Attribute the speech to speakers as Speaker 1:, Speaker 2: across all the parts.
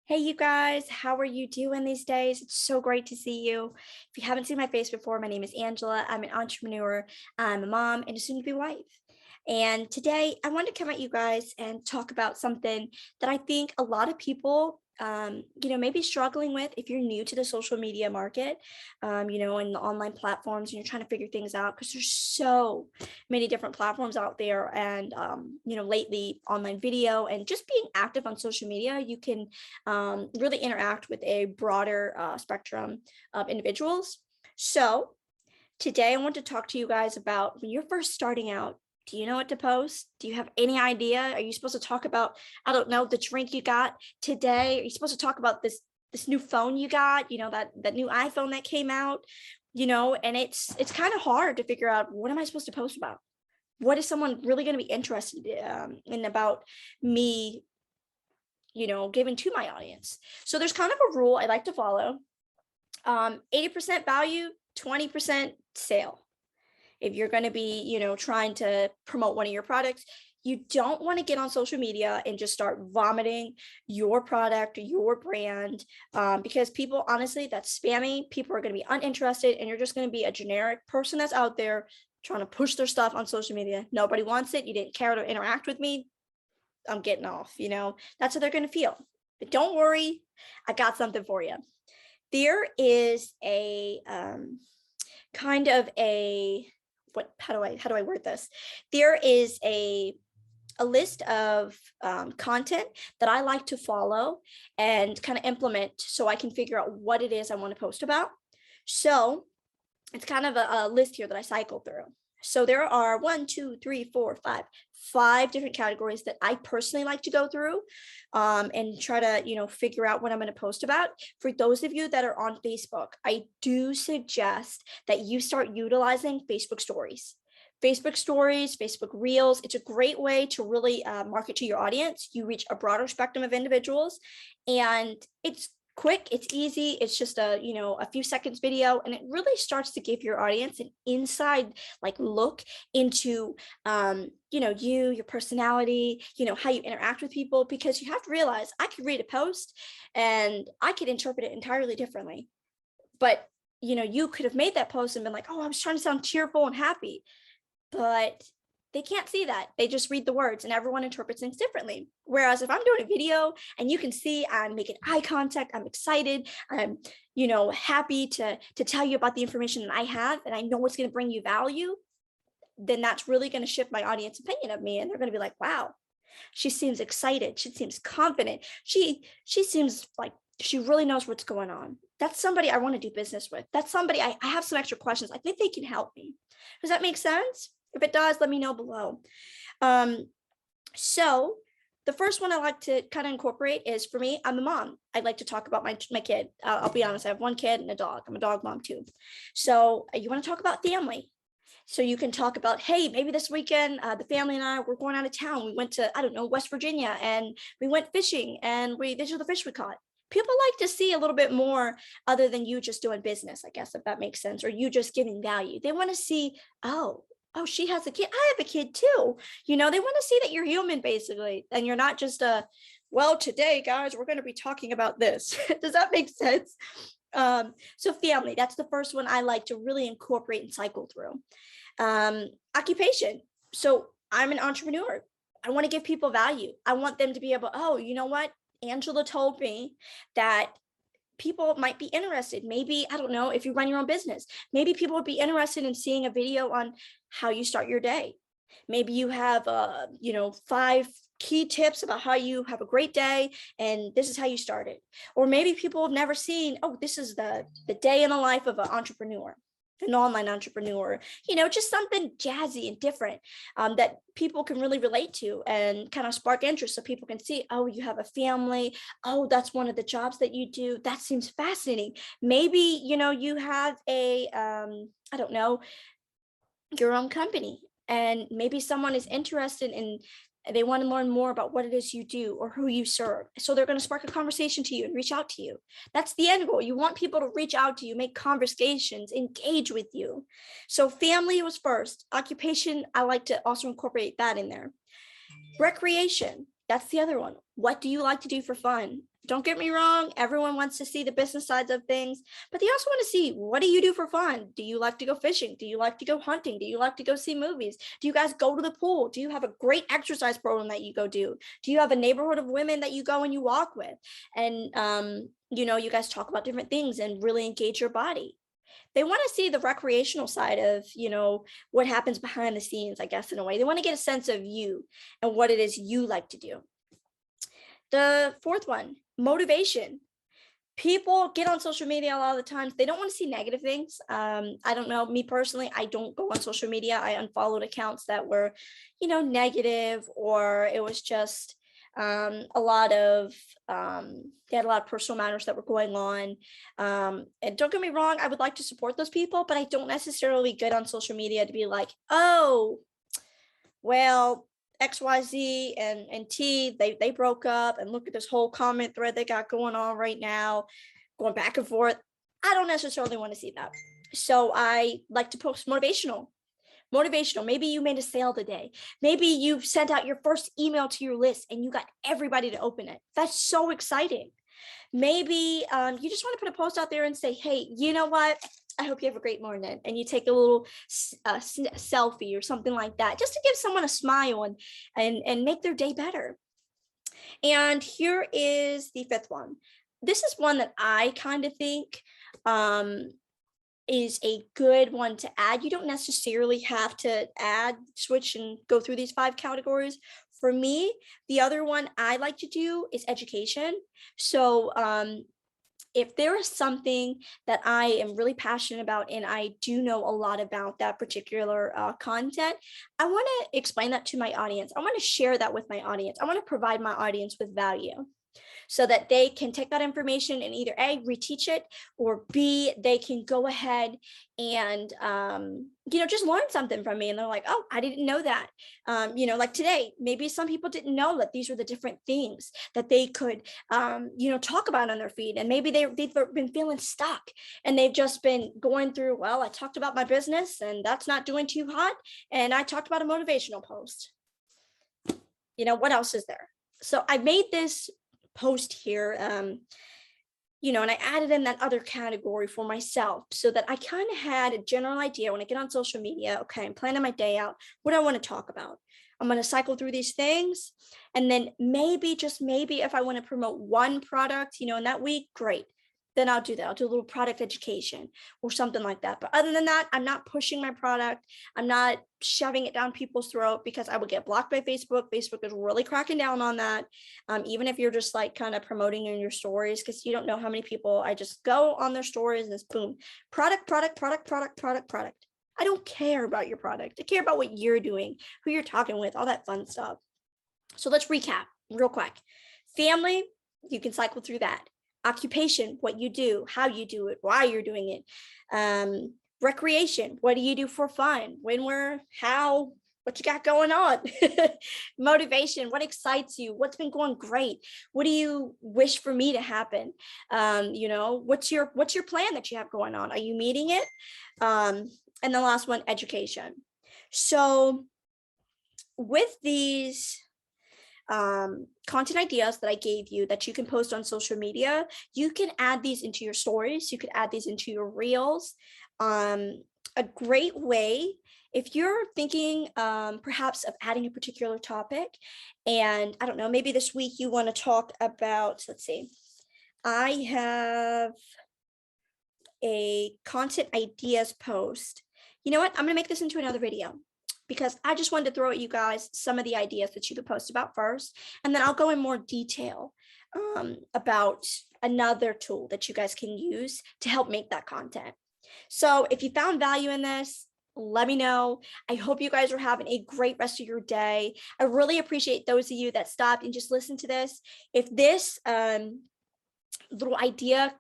Speaker 1: Hey, you guys, how are you doing these days? It's so great to see you. If you haven't seen my face before, my name is Angela. I'm an entrepreneur, I'm a mom, and a soon to be wife. And today I wanted to come at you guys and talk about something that I think a lot of people, may be struggling with if you're new to the social media market, in the online platforms and you're trying to figure things out because there's so many different platforms out there. And, lately online video and just being active on social media, you can really interact with a broader spectrum of individuals. So today I want to talk to you guys about when you're first starting out. Do you know what to post? Do you have any idea? Are you supposed to talk about, I don't know, the drink you got today? Are you supposed to talk about this new phone you got, that new iPhone that came out, and it's kind of hard to figure out, what am I supposed to post about? What is someone really going to be interested in about me, giving to my audience? So there's kind of a rule I like to follow. 80% value, 20% sale. If you're going to be, trying to promote one of your products, you don't want to get on social media and just start vomiting your product, your brand, because people, honestly, that's spammy. People are going to be uninterested, and you're just going to be a generic person that's out there trying to push their stuff on social media. Nobody wants it. You didn't care to interact with me. I'm getting off, that's how they're going to feel. But don't worry, I got something for you. There is a kind of a how do I word this? There is a list of content that I like to follow and kind of implement so I can figure out what it is I want to post about. So it's kind of a list here that I cycle through. So there are 5 different categories that I personally like to go through and try to, figure out what I'm going to post about. For those of you that are on Facebook, I do suggest that you start utilizing Facebook stories. Facebook stories, Facebook reels. It's a great way to really market to your audience. You reach a broader spectrum of individuals, and it's quick, it's easy, it's just a few seconds video, and it really starts to give your audience an inside look into your personality, how you interact with people, because you have to realize I could read a post and I could interpret it entirely differently. But you could have made that post and been like, oh, I was trying to sound cheerful and happy, but they can't see that. They just read the words, and everyone interprets things differently. Whereas if I'm doing a video and you can see I'm making eye contact, I'm excited, I'm, happy to tell you about the information that I have, and I know it's going to bring you value, then that's really going to shift my audience opinion of me. And they're going to be like, wow, she seems excited. She seems confident. She seems like she really knows what's going on. That's somebody I want to do business with. That's somebody I have some extra questions. I think they can help me. Does that make sense? If it does, let me know below. So the first one I like to kind of incorporate is, for me, I'm a mom. I like to talk about my kid. I'll be honest, I have one kid and a dog. I'm a dog mom too. So you want to talk about family. So you can talk about, hey, maybe this weekend, the family and I were going out of town. We went to, I don't know, West Virginia, and we went fishing, and these are the fish we caught. People like to see a little bit more other than you just doing business, I guess, if that makes sense, or you just giving value. They want to see, oh, she has a kid. I have a kid too. They want to see that you're human, basically, and you're not just well, today, guys, we're going to be talking about this. Does that make sense? So family, that's the first one I like to really incorporate and cycle through. Occupation. So I'm an entrepreneur. I want to give people value. I want them to be able, oh, you know what? Angela told me that people might be interested. Maybe, I don't know, if you run your own business, maybe people would be interested in seeing a video on how you start your day. Maybe you have, 5 key tips about how you have a great day, and this is how you start it. Or maybe people have never seen, oh, this is the day in the life of an entrepreneur, an online entrepreneur, just something jazzy and different that people can really relate to and kind of spark interest, so people can see, oh, you have a family. Oh, that's one of the jobs that you do. That seems fascinating. Maybe, you have a, I don't know, your own company, and maybe someone is interested in, they want to learn more about what it is you do or who you serve. So they're going to spark a conversation to you and reach out to you. That's the end goal. You want people to reach out to you, make conversations, engage with you. So family was first. Occupation, I like to also incorporate that in there. Recreation, that's the other one. What do you like to do for fun? Don't get me wrong, everyone wants to see the business sides of things, but they also want to see, what do you do for fun? Do you like to go fishing? Do you like to go hunting? Do you like to go see movies? Do you guys go to the pool? Do you have a great exercise program that you go do? Do you have a neighborhood of women that you go and you walk with? And you guys talk about different things and really engage your body. They want to see the recreational side of, what happens behind the scenes, I guess, in a way. They want to get a sense of you and what it is you like to do. The fourth one, motivation. People get on social media a lot of the times. They don't want to see negative things. I don't know. Me personally, I don't go on social media. I unfollowed accounts that were, negative, or it was just a lot of they had a lot of personal matters that were going on. And don't get me wrong, I would like to support those people, but I don't necessarily get on social media to be like, oh, well, XYZ and T, they broke up, and look at this whole comment thread they got going on right now, going back and forth. I don't necessarily want to see that. So I like to post motivational. Maybe you made a sale today. Maybe you sent out your first email to your list and you got everybody to open it. That's so exciting. Maybe you just want to put a post out there and say, hey, you know what? I hope you have a great morning. And you take a little selfie or something like that, just to give someone a smile and make their day better. And here is the fifth one. This is one that I kind of think is a good one to add. You don't necessarily have to switch and go through these 5 categories. For me, the other one I like to do is education. So if there is something that I am really passionate about and I do know a lot about that particular content, I want to explain that to my audience. I want to share that with my audience. I want to provide my audience with value, so that they can take that information and either A, reteach it, or B, they can go ahead and, just learn something from me. And they're like, oh, I didn't know that. Like today, maybe some people didn't know that these were the different things that they could, talk about on their feed. And maybe they've been feeling stuck and they've just been going through, well, I talked about my business and that's not doing too hot. And I talked about a motivational post. What else is there? So I made this post here, and I added in that other category for myself so that I kind of had a general idea when I get on social media. Okay, I'm planning my day out. What do I want to talk about? I'm going to cycle through these things, and then maybe, just maybe, if I want to promote one product, in that week, great. Then I'll do that. I'll do a little product education or something like that. But other than that, I'm not pushing my product. I'm not shoving it down people's throat, because I would get blocked by Facebook. Facebook is really cracking down on that. Even if you're just like kind of promoting in your stories, because you don't know how many people I just go on their stories and it's boom, product. I don't care about your product. I care about what you're doing, who you're talking with, all that fun stuff. So let's recap real quick. Family, you can cycle through that. Occupation, what you do, how you do it, why you're doing it. Recreation, what do you do for fun, when, where, how, what you got going on. Motivation, what excites you, what's been going great, what do you wish for me to happen. What's your plan that you have going on, are you meeting it? And the last one, education. So with these content ideas that I gave you that you can post on social media, you can add these into your stories, you could add these into your reels. A great way, if you're thinking perhaps of adding a particular topic, and I don't know, maybe this week you want to talk about, let's see, I have a content ideas post. You know what? I'm going to make this into another video, because I just wanted to throw at you guys some of the ideas that you could post about first, and then I'll go in more detail about another tool that you guys can use to help make that content. So if you found value in this, let me know. I hope you guys are having a great rest of your day. I really appreciate those of you that stopped and just listened to this. If this little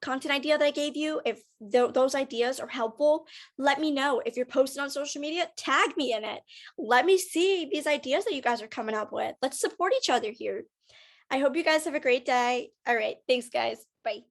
Speaker 1: content idea that I gave you, if those ideas are helpful, let me know. If you're posting on social media, tag me in it. Let me see these ideas that you guys are coming up with. Let's support each other here. I hope you guys have a great day. All right. Thanks, guys. Bye.